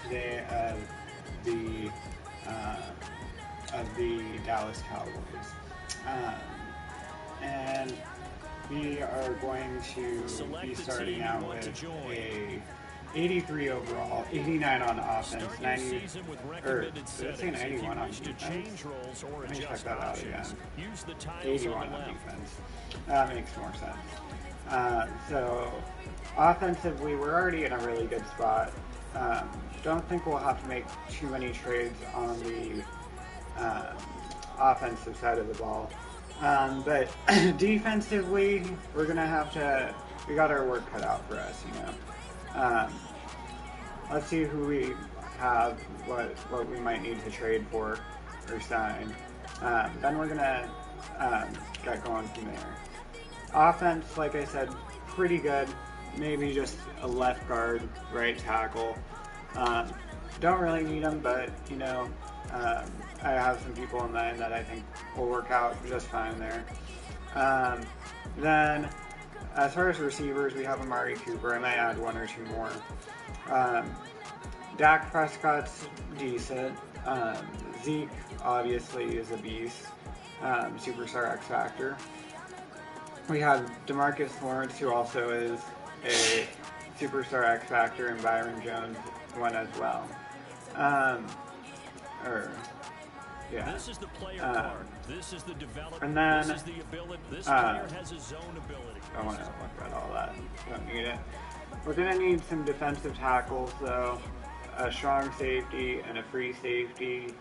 today of the Dallas Cowboys, and we are going to be starting out with a 83 overall, 89 on offense, 90, or did it say 91 on defense? Let me check that out again. 81 on defense. That makes more sense. So offensively, we're already in a really good spot. Don't think we'll have to make too many trades on the offensive side of the ball. But defensively, we're going to have to, we got our work cut out for us, you know. Let's see who we have, what we might need to trade for or sign. Then we're going to get going from there. Offense, like I said, pretty good. Maybe just a left guard, right tackle. Don't really need them, but, you know, I have some people in mind that I think will work out just fine there. Then, as far as receivers, we have Amari Cooper. I might add one or two more. Dak Prescott's decent. Zeke, obviously, is a beast. Superstar X Factor. We have DeMarcus Lawrence, who also is a Superstar X Factor, and Byron Jones, one as well. Yeah. This is the player card. This is the development. And then, this is the ability. This player has his own ability. I want to look at all that. Don't need it. We're gonna need some defensive tackles, though. A strong safety and a free safety.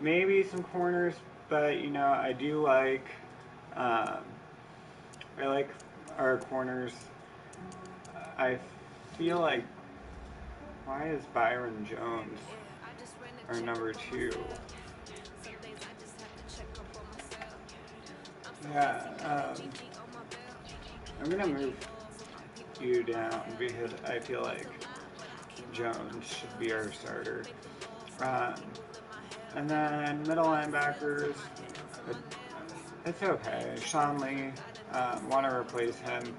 Maybe some corners, but you know, I do like. I like our corners. I feel like, why is Byron Jones our number 2? Yeah, I'm gonna move you down because I feel like Jones should be our starter. And then middle linebackers, it's okay. Sean Lee, want to replace him.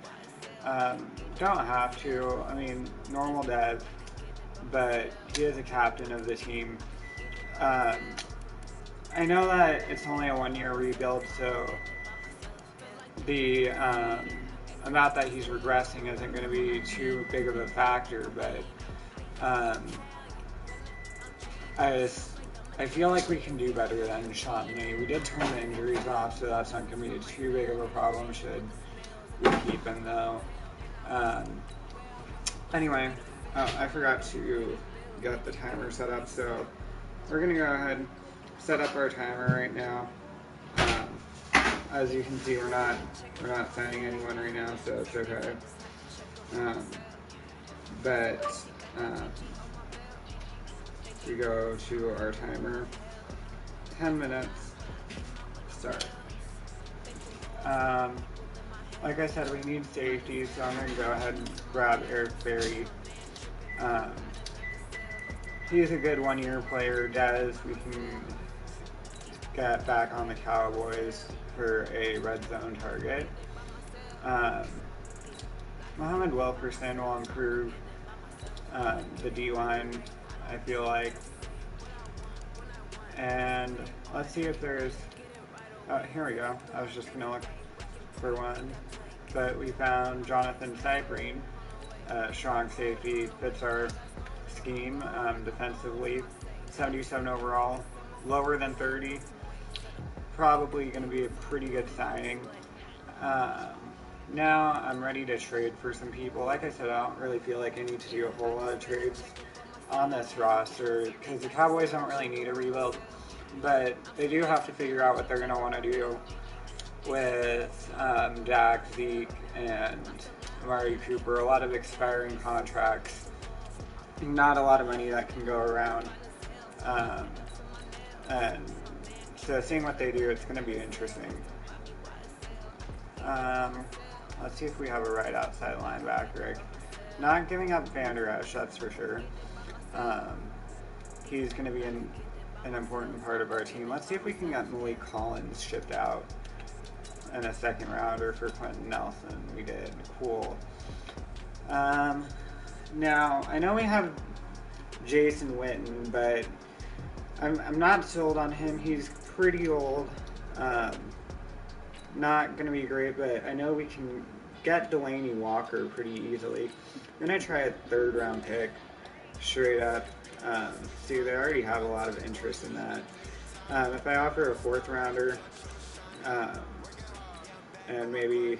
Don't have to. I mean, normal dev, but he is a captain of the team. I know that it's only a 1-year rebuild, so the amount that he's regressing isn't going to be too big of a factor, but I feel like we can do better than Sean Lee. We did turn the injuries off, so that's not going to be too big of a problem should we keep him, though. Anyway, I forgot to get the timer set up, so we're going to go ahead and set up our timer right now. As you can see, we're not signing anyone right now, so it's okay. But we go to our timer. 10 minutes. Start. Like I said, we need safety, so I'm going to go ahead and grab Eric Berry. He's a good 1-year player. Dez, we can get back on the Cowboys for a red zone target. Muhammad Wilkerson will improve the D-line, I feel like. And let's see if there's... here we go. I was just going to look for one. But we found Jonathan Cyprien, strong safety, fits our scheme defensively. 77 overall, lower than 30. Probably going to be a pretty good signing. Now I'm ready to trade for some people. Like I said, I don't really feel like I need to do a whole lot of trades on this roster because the Cowboys don't really need a rebuild, but they do have to figure out what they're going to want to do with Dak, Zeke, and Amari Cooper. A lot of expiring contracts, not a lot of money that can go around, and so seeing what they do, it's going to be interesting. Let's see if we have a right outside linebacker. Not giving up Van Der Esch, that's for sure. He's going to be an important part of our team. Let's see if we can get Malik Collins shipped out in a second rounder for Quentin Nelson. We did. Cool. Now, I know we have Jason Witten, but I'm not sold on him. He's pretty old. Um, Not going to be great, but I know we can get Delaney Walker pretty easily. I'm going to try a 3rd round pick straight up. See, they already have a lot of interest in that. If I offer a 4th rounder, um, and maybe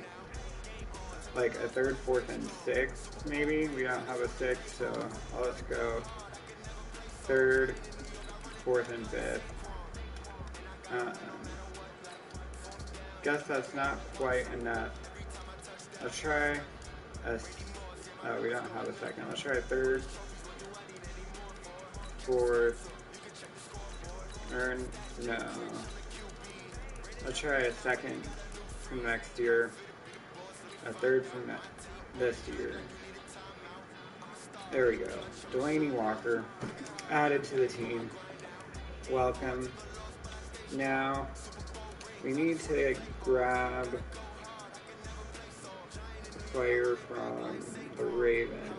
like a 3rd, 4th, and 6th, maybe. We don't have a 6th, so let's go 3rd, 4th, and 5th. Guess that's not quite enough. Let's try a. Oh, we don't have a 2nd. Let's try a 3rd, 4th, or no. Let's try a 2nd from next year, a 3rd from this year. There we go. Delaney Walker added to the team. Welcome. Now we need to grab a player from the Ravens.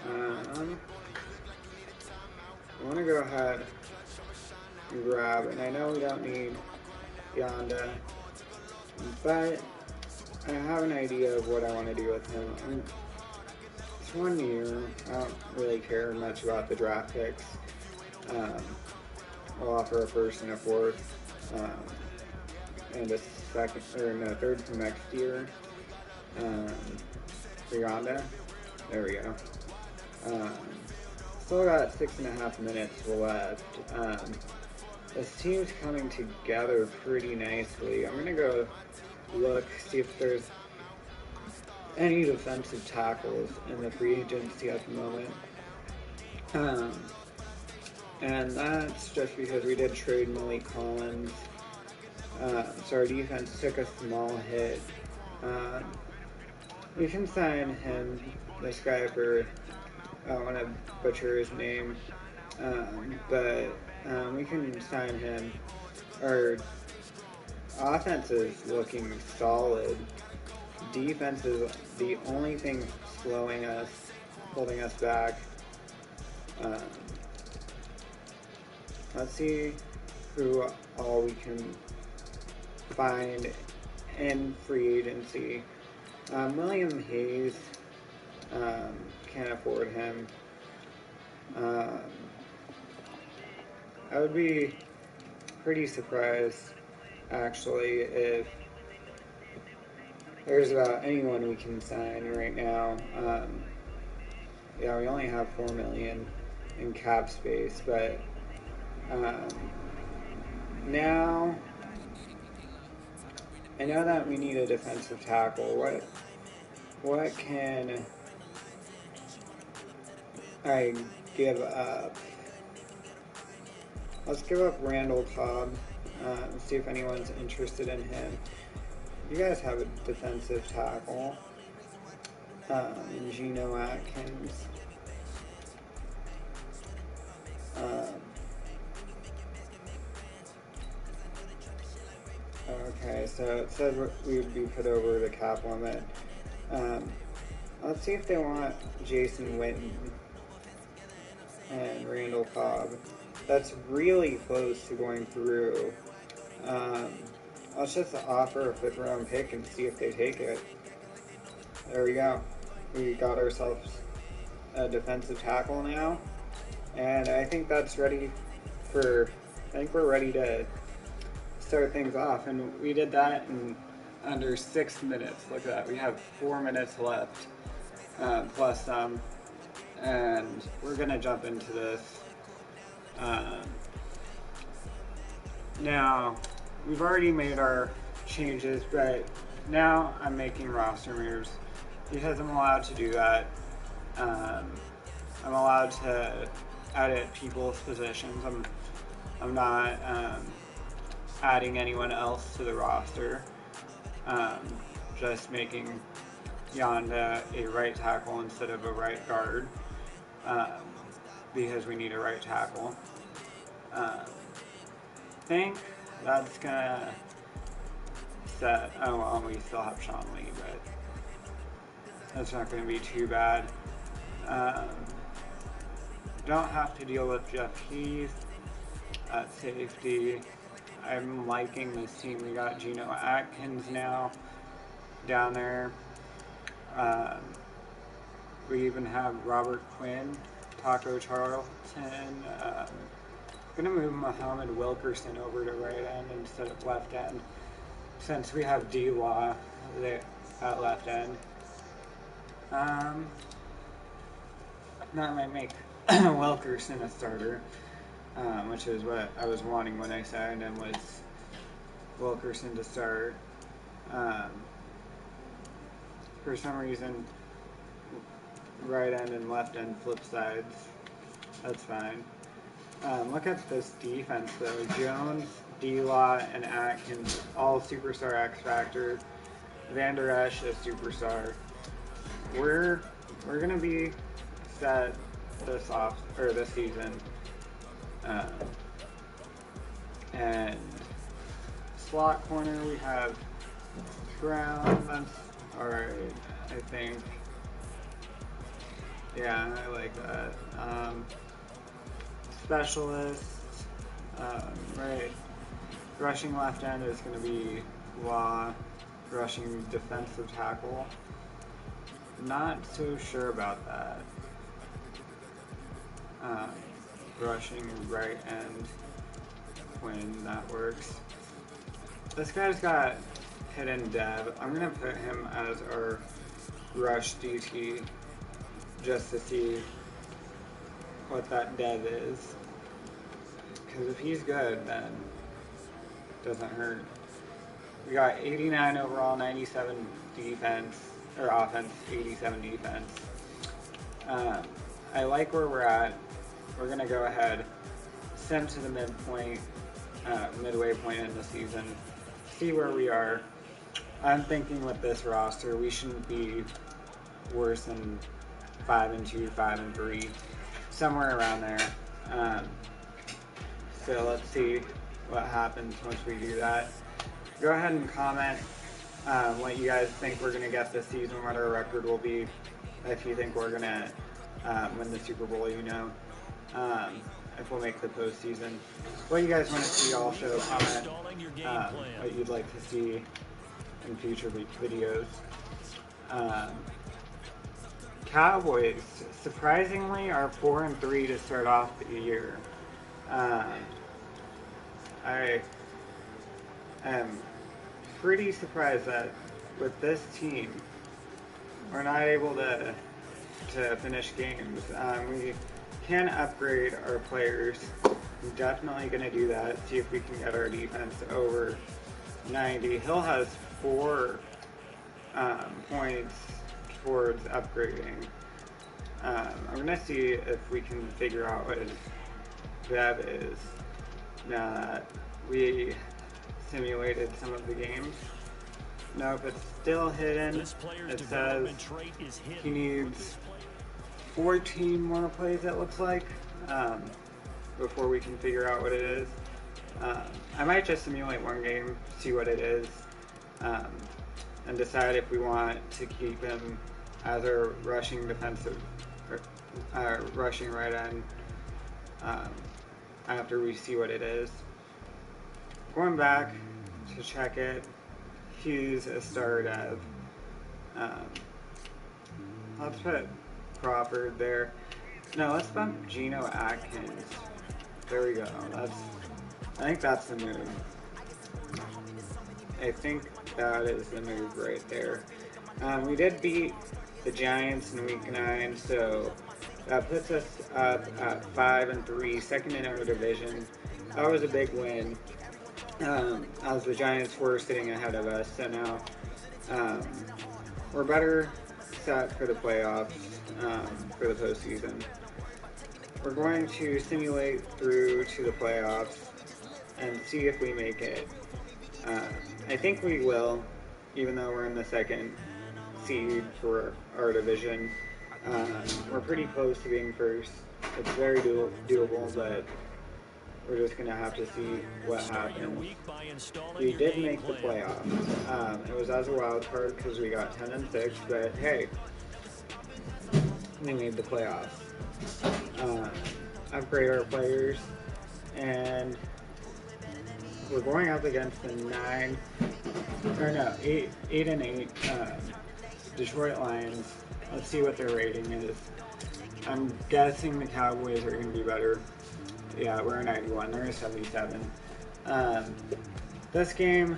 I want to go ahead and grab, and I know we don't need Yonda, but I have an idea of what I want to do with him. It's 1 year. I don't really care much about the draft picks. I'll offer a 1st and a 4th, and a 2nd, or no, 3rd from next year. For Yonda. There we go. Still got 6.5 minutes left. This team's coming together pretty nicely. I'm gonna go look, see if there's any defensive tackles in the free agency at the moment. And that's just because we did trade Malik Collins. So our defense took a small hit. We can sign him, this guy, for, I don't want to butcher his name, but we can sign him. Our offense is looking solid. Defense is the only thing slowing us, holding us back. Let's see who all we can find in free agency. William Hayes, can't afford him. I would be pretty surprised, actually, if there's about anyone we can sign right now. Yeah, we only have $4 million in cap space, but now I know that we need a defensive tackle. What can I give up? Let's give up Randall Cobb. See if anyone's interested in him. You guys have a defensive tackle. Geno Atkins. Okay, so it said we would be put over the cap limit. Let's see if they want Jason Witten and Randall Cobb. That's really close to going through. Let's just offer a 5th round pick and see if they take it. There we go. We got ourselves a defensive tackle now. And I think that's ready for, I think we're ready to start things off. And we did that in under 6 minutes. Look at that. We have 4 minutes left, plus some. And we're going to jump into this. Now, we've already made our changes, but now I'm making roster moves because I'm allowed to do that. I'm allowed to edit people's positions. I'm not adding anyone else to the roster. Just making Yonda a right tackle instead of a right guard, because we need a right tackle. I think that's gonna set. Oh, well, we still have Sean Lee, but that's not gonna be too bad. don't have to deal with Jeff Heath at safety. I'm liking this team. We got Geno Atkins now down there. Um, we even have Robert Quinn, Taco Charlton. Gonna move Muhammad Wilkerson over to right end instead of left end, since we have D-Law there at left end. That might make Wilkerson a starter, which is what I was wanting when I signed him, was Wilkerson to start. For some reason, right end and left end flip sides. That's fine. Look at this defense though. Jones, D-Law, and Atkins, all superstar X Factor. Van Der Esch, a superstar. We're gonna be set this season. And slot corner we have Brown. That's alright, I think. Yeah, I like that. Specialist, right. Rushing left end is going to be Law. Rushing defensive tackle. Not so sure about that. Rushing right end, Quinn, that works. This guy's got hidden dev. I'm going to put him as our rush DT just to see what that dev is. Because if he's good, then it doesn't hurt. We got 89 overall, 97 defense, or offense, 87 defense. I like where we're at. We're going to go ahead, send to the midway point in the season, see where we are. I'm thinking with this roster, we shouldn't be worse than 5-2, 5-3, somewhere around there. So let's see what happens once we do that. Go ahead and comment what you guys think we're going to get this season, what our record will be, if you think we're going to win the Super Bowl, if we'll make the postseason. What you guys want to see also, comment what you'd like to see in future videos. Cowboys, surprisingly, are 4-3 to start off the year. I am pretty surprised that with this team, we're not able to finish games. We can upgrade our players. I'm definitely going to do that, see if we can get our defense over 90. Hill has 4 points towards upgrading. I'm going to see if we can figure out what his dev is now that we simulated some of the games. Nope, it's still hidden. It says he needs 14 more plays, it looks like, before we can figure out what it is. I might just simulate one game, see what it is, and decide if we want to keep him as our rushing defensive, rushing right end, after we see what it is. Going back to check it, he's a star dev. Let's put Crawford there. No, let's bump Geno Atkins. There we go. I think that's the move. I think that is the move right there. We did beat the Giants in Week 9, so that puts us up at 5-3, second in our division. That was a big win, as the Giants were sitting ahead of us. So now we're better set for the playoffs, for the postseason. We're going to simulate through to the playoffs and see if we make it. I think we will, even though we're in the second seed for our division. We're pretty close to being first. It's very doable, but we're just going to have to see what happens. We did make the playoffs. It was as a wild card because we got 10-6, but hey, we made the playoffs. upgrade our players, and we're going up against the 8-8 Detroit Lions. Let's see what their rating is. I'm guessing the Cowboys are going to be better. Yeah, we're a 91. They're a 77. This game,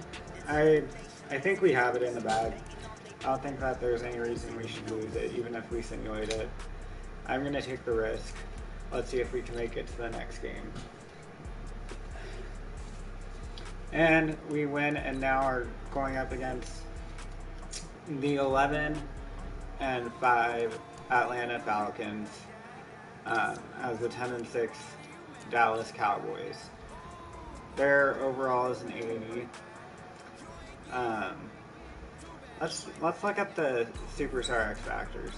I think we have it in the bag. I don't think that there's any reason we should lose it, even if we simulate it. I'm going to take the risk. Let's see if we can make it to the next game. And we win, and now are going up against the 11-5 Atlanta Falcons as the 10-6 Dallas Cowboys. Their overall is an 80. Let's look at the Superstar X Factors.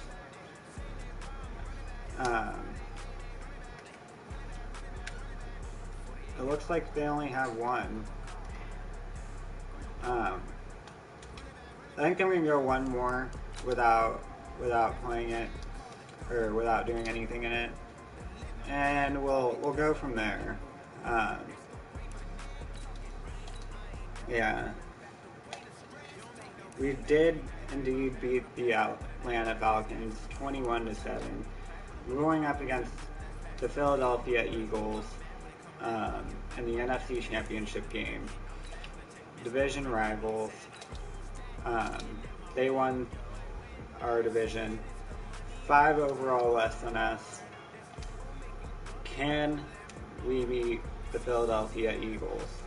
It looks like they only have one. I think I'm gonna go one more without playing it or without doing anything in it, and we'll go from there. Yeah, we did indeed beat the Atlanta Falcons 21-7. We're going up against the Philadelphia Eagles in the NFC Championship game. Division rivals. They won our division. 5 overall less than us. Can we beat the Philadelphia Eagles?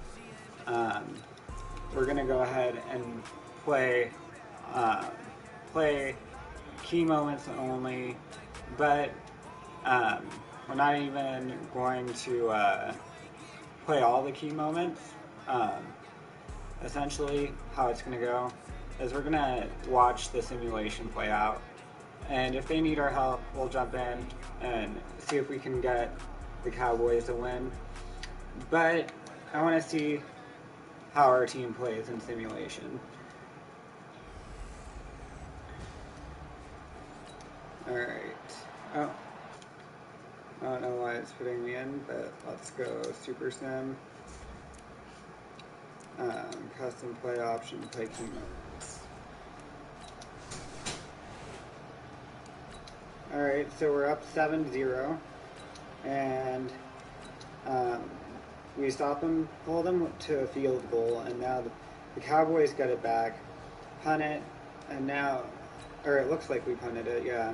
We're gonna go ahead and play key moments only, but we're not even going to play all the key moments. Essentially, how it's going to go is we're going to watch the simulation play out, and if they need our help, we'll jump in and see if we can get the Cowboys to win. But I want to see how our team plays in simulation. Alright. Oh. I don't know why it's putting me in, but let's go Super Sim. Custom play option, play key moments. Alright, so we're up 7-0, and we stop them, pull them to a field goal, and now the Cowboys got it back, punt it, and now, or it looks like we punted it, yeah.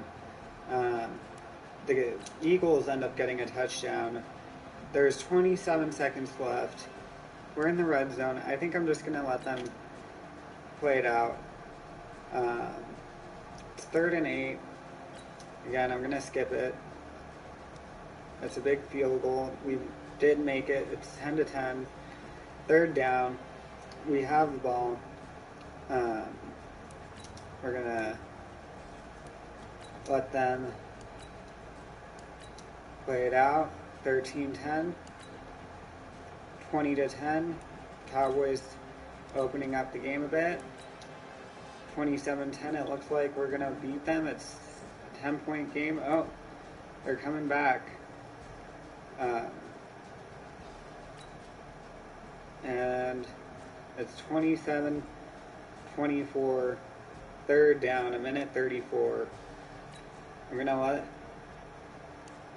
The Eagles end up getting a touchdown. There's 27 seconds left. We're in the red zone. I think I'm just going to let them play it out. It's 3rd and 8. Again, I'm going to skip it. It's a big field goal. We did make it. It's 10-10. 3rd down. We have the ball. We're going to let them play it out. 13-10. 20-10. Cowboys opening up the game a bit. 27-10. It looks like we're going to beat them. It's a 10-point game. Oh, they're coming back. And it's 27-24. 3rd down, 1:34. I'm going to let...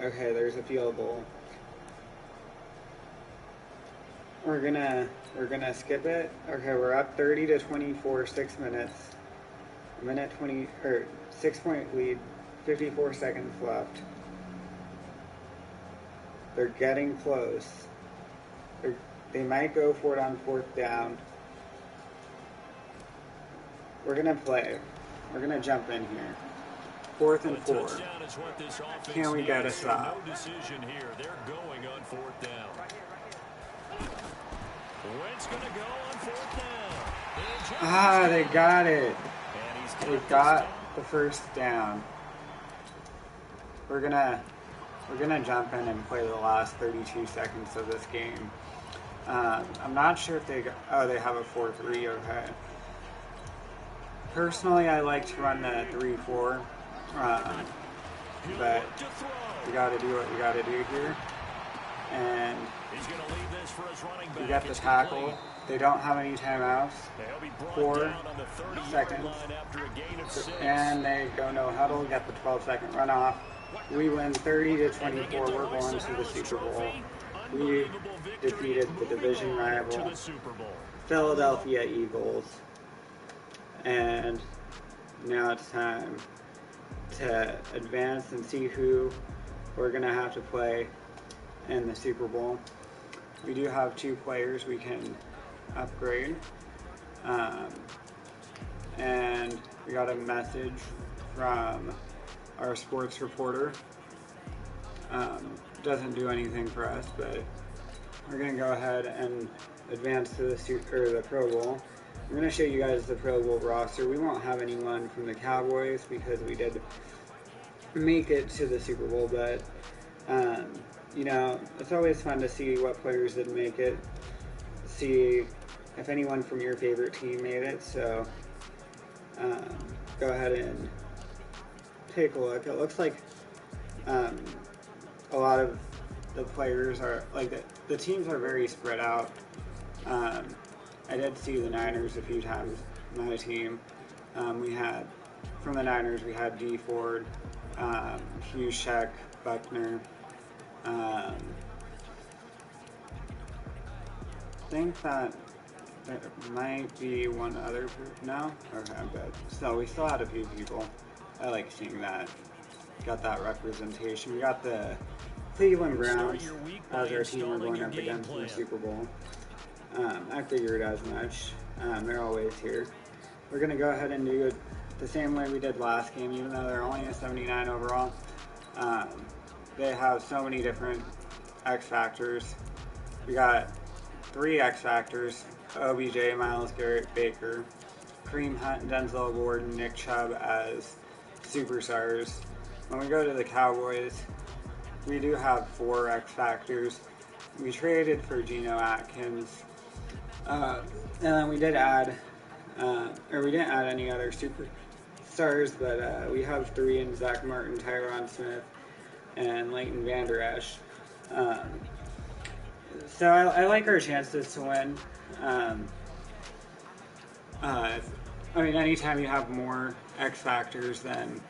Okay, there's a field goal. We're gonna skip it. Okay, we're up 30-24, 6 minutes. 1:20 or 6-point lead, 54 seconds left. They're getting close. They might go for it on 4th down. We're gonna play. We're gonna jump in here. 4th and 4. Can we get a stop? No decision here. They're going on 4th down. Wentz gonna go on 4th down. They got it. They got the 1st down. We're gonna jump in and play the last 32 seconds of this game. I'm not sure if they have a 4-3. Okay. Personally, I like to run the 3-4, but We got to do what we got to do here. And we got the tackle. They don't have any timeouts. 4 seconds. And they go no huddle, get the 12-second runoff. We win 30-24. We're going to the Super Bowl. We defeated the division rival, Philadelphia Eagles. And now it's time to advance and see who we're going to have to play in the Super Bowl. We do have 2 players we can upgrade. And we got a message from our sports reporter. Doesn't do anything for us, but we're going to go ahead and advance to the Pro Bowl. I'm going to show you guys the Pro Bowl roster. We won't have anyone from the Cowboys because we did make it to the Super Bowl, but you know, it's always fun to see what players did make it, see if anyone from your favorite team made it. So go ahead and take a look. It looks like a lot of the players are, like, the teams are very spread out. I did see the Niners a few times, my team. We had, from the Niners, we had D. Ford, Hushek, Buckner. I think that there might be one other group now. Okay, but so we still had a few people. I like seeing that. Got that representation. We got the Cleveland Browns as our team we're going up against in the Super Bowl. I figured as much. They're always here. We're going to go ahead and do it the same way we did last game, even though they're only a 79 overall. They have so many different X Factors. We got 3 X Factors: OBJ, Myles Garrett, Baker, Kareem Hunt, Denzel Gordon, Nick Chubb as superstars. When we go to the Cowboys, we do have 4 X Factors. We traded for Geno Atkins, and then we did add, we didn't add any other superstars, but we have 3 in Zach Martin, Tyron Smith, and Leighton Vander Esch. So I like our chances to win. I mean, anytime you have more X Factors than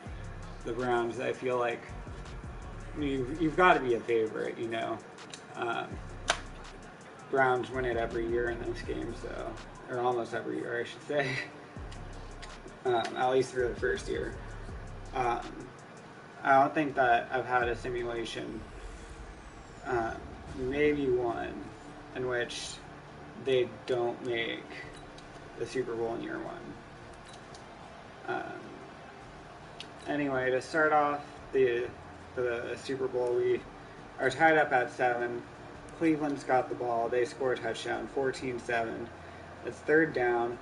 the Browns, I feel like you've got to be a favorite, you know. Browns win it every year in this game, so, or almost every year, I should say. At least for the first year. I don't think that I've had a simulation, maybe one, in which they don't make the Super Bowl in year 1. Anyway, to start off the Super Bowl, we are tied up at 7. Cleveland's got the ball. They score a touchdown, 14-7. It's 3rd down.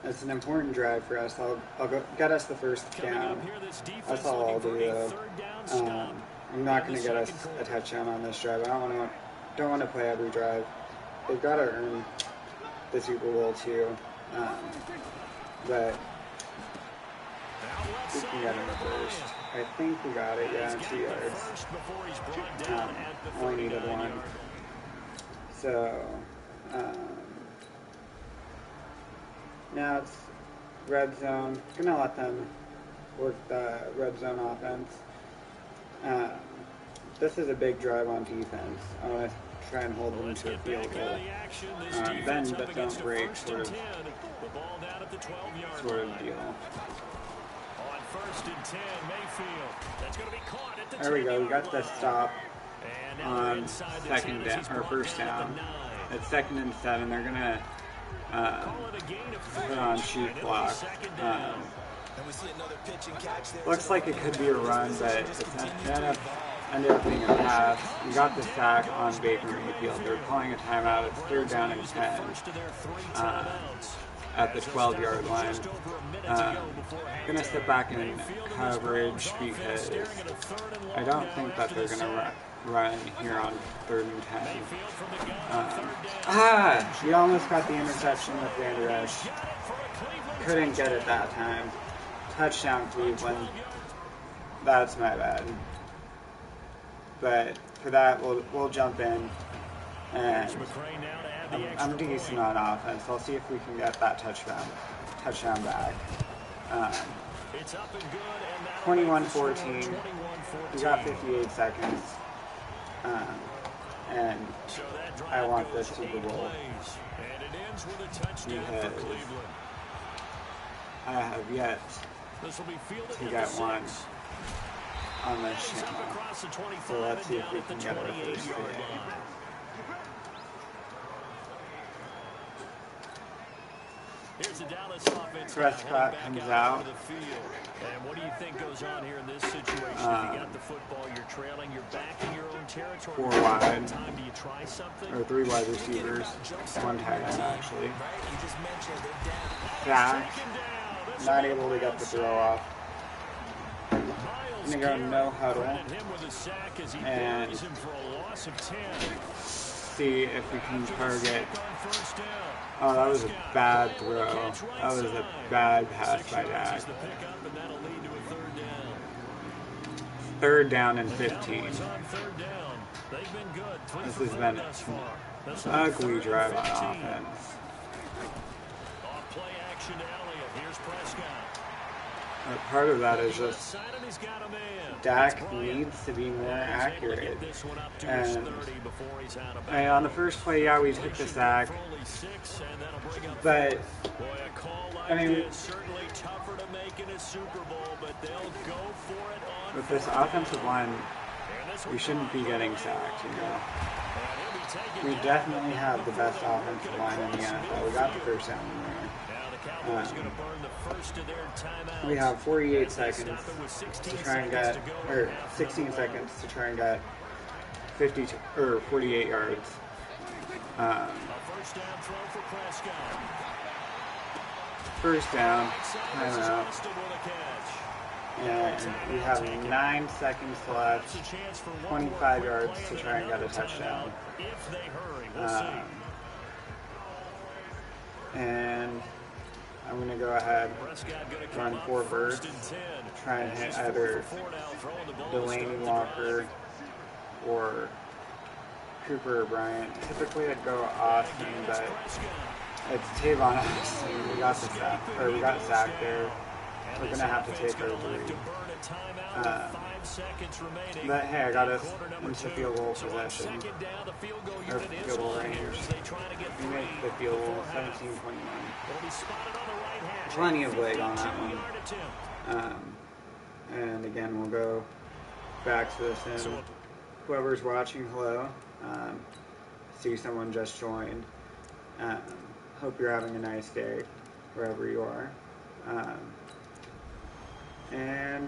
It's an important drive for us. I'll go get us the first down. That's all I'll do, though. I'm not going to get us a touchdown on this drive. I don't want to play every drive. They've got to earn the Super Bowl too. But we can get him the first. I think we got it. Yeah, 2 yards. Only needed 1. So now it's red zone. Gonna let them work the red zone offense. This is a big drive on defense. I want to try and hold them to a field goal. Bend but don't break, sort of deal. There we go. We got the stop on second down or first down. It's 2nd and 7. They're gonna put on shoot block. Looks like it could be a run, but it ended up being a pass. We got the sack on Baker Mayfield. They're calling a timeout. It's 3rd down and 10 at the 12-yard line. Gonna step back in coverage because I don't think that they're gonna run here on 3rd and 10. We almost got the interception with Vander Esch. Couldn't get it that time. Touchdown Cleveland. That's my bad. But for that, we'll jump in, and I'm decent on offense. I'll see if we can get that touchdown back. 21-14. We got 58 seconds, and I want this Super Bowl because I have yet to get one on this channel. So let's see if we can get our first today. Here's the Dallas offense. Prescott comes out. And what do you think goes on here in this situation? If you got the football, you're trailing, you're back in your own territory. 4 wide. Time, do you try something? Or 3 wide receivers. 1 tight end, actually. Sack. Not able to get the throw off. I'm going to go no huddle. And see if we can target. Oh, that was a bad throw. That was a bad pass by Dak. 3rd down and 15. This has been an ugly drive on offense. But part of that is just Dak needs to be more accurate. And on the first play, yeah, we took the sack. But I mean, with this offensive line, we shouldn't be getting sacked, you know. We definitely have the best offensive line in the NFL. We got the first down in there. We have 48 seconds to try and get, or 16 seconds to try and get 52 or 48 yards. First down, timeout. And we have 9 seconds left, 25 yards to try and get a touchdown. And I'm going to go ahead, run 4 verts, try and hit either Delaney Walker or Cooper or Bryant. Typically I'd go Austin, but it's Tavon Austin. We got the sack, or we got sacked there. We're going to have to take our 3. But hey, I got us into field goal possession, or field goal range. We made the field goal, 17-21. Plenty of leg on that one. And again, we'll go back to this in. Whoever's watching, hello. See someone just joined. Hope you're having a nice day, wherever you are. And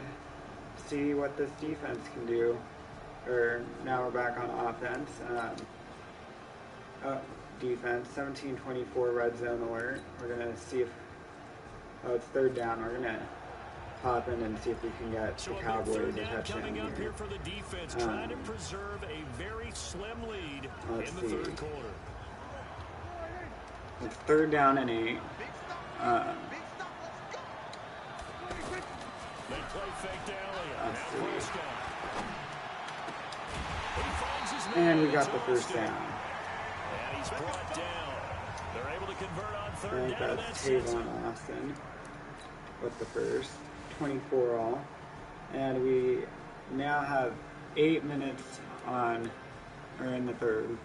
see what this defense can do. Or now we're back on offense. Defense, 17-24 red zone alert. We're going to see if, it's 3rd down. We're going to hop in and see if we can get the Cowboys a touchdown here. For the defense, trying to preserve a very slim lead in the 3rd quarter. It's 3rd down and 8. And we got the first down. And he's brought down. They're able to convert on 3rd down. That's Tavon Austin with the first. 24 all. And we now have 8 minutes on, or in the 3rd.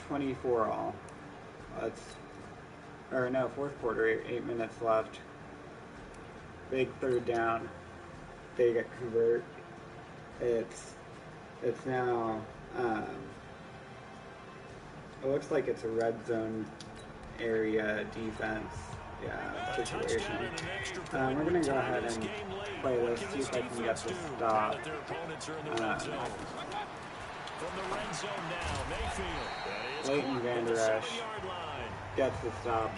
24 all. Or no, 4th quarter, 8 minutes left. Big 3rd down. They get convert. It's now, it looks like it's a red zone area defense, situation. We're going to go ahead and play this, see if I can get this stop. Leighton Vander Esch gets the stop,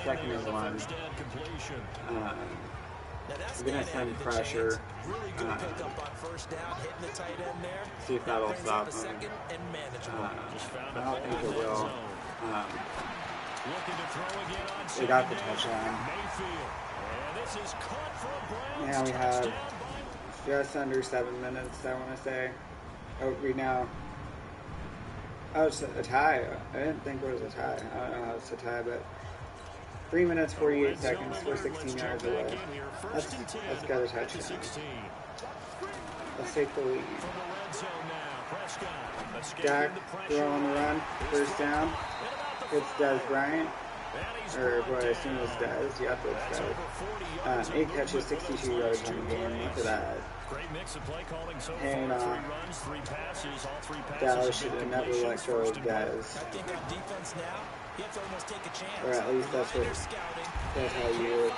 2nd and 1. We're going to send pressure, see if that'll stop him. I don't think it will. They got the touchdown. Now we have just under 7 minutes, I want to say. Oh, oh, it's a tie. I didn't think it was a tie. I don't know how it's a tie, but 3 minutes, 48 seconds, we're 16 yards away. Let's get a touchdown. Let's take the lead. Dak throwing the run, first down. It's Des Bryant, or what I assume is Des. Yep, it's Des. 8 catches, 62 yards on the game. Look at that. Hanging on. Dallas should have never let go of Des. Or at least that's how you would,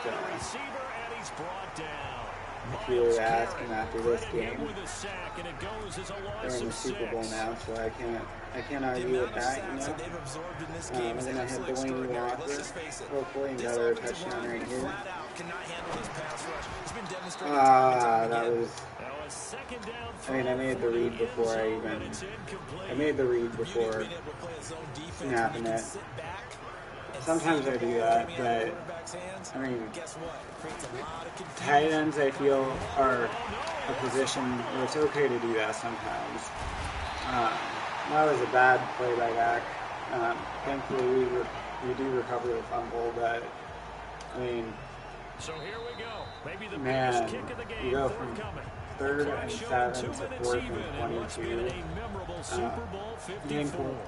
if you were to ask him after this game. They're in the Super Bowl now, so I can't argue with that, you know. We're going to hit Delaney Walker, hopefully, and got our touchdown right here. That was... I mean, I made the read before snapping it. Sometimes I do that, but I mean, tight ends I feel are a position where it's okay to do that sometimes. That was a bad play by Dak. Thankfully, we do recover the fumble, but I mean, man, you go from 3rd and 7 to 4th and 22.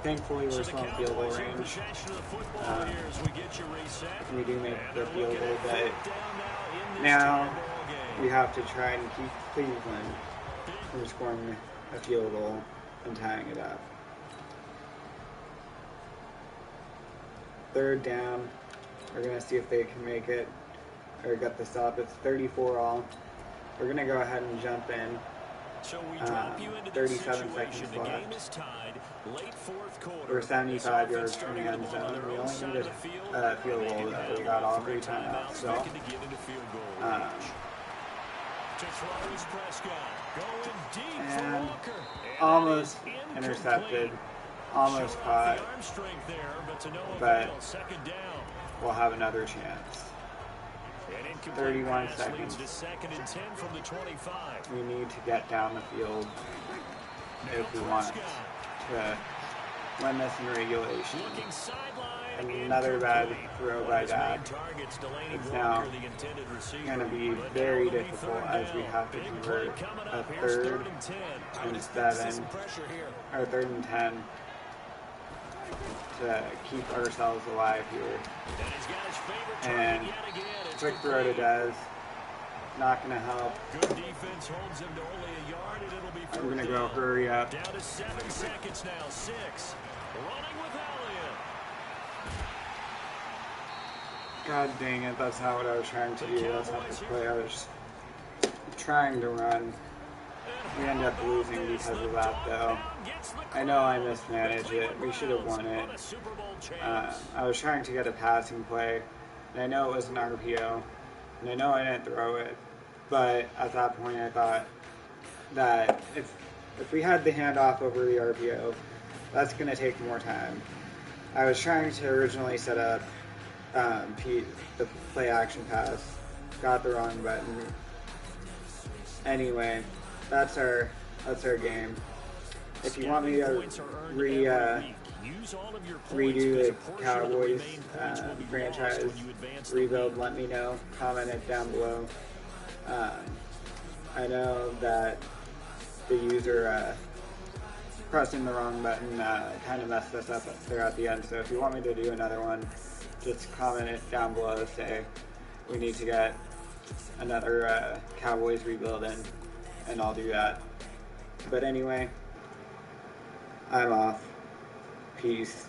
Thankfully, we're still in field goal range. We do make the field goal, but now we have to try and keep Cleveland from scoring a field goal and tying it up. 3rd down. We're going to see if they can make it or get this up. It's 34 all. We're going to go ahead and jump in. 37 seconds left. We're 75 yards from the end zone. We only needed a field goal, though. We got all 3 timeouts. So, and almost intercepted. Almost caught. But we'll have another chance. 31 seconds. We need to get down the field if we want to win this in regulation. Another bad throw by Dak. It's now going to be very difficult as we have to convert a 3rd and 7 or 3rd and 10 to keep ourselves alive here. And quick throw to Des. Not going to help. We're going to go hurry up. Down to 7 seconds now. 6. Running with Elliott. God dang it, that's not what I was trying to do. That's not the play. I was trying to run. We ended up losing because of that, though. I know I mismanaged it. We should have won it. I was trying to get a passing play, and I know it was an RPO, and I know I didn't throw it, but at that point I thought that if we had the handoff over the RPO, that's going to take more time. I was trying to originally set up the play action pass, got the wrong button. Anyway, that's our game. If you want me to redo the Cowboys franchise rebuild, let me know. Comment it down below. I know that the user pressing the wrong button kind of messed us up there at the end. So if you want me to do another one, just comment it down below. Say we need to get another Cowboys rebuild in, and I'll do that. But anyway, I'm off. Peace.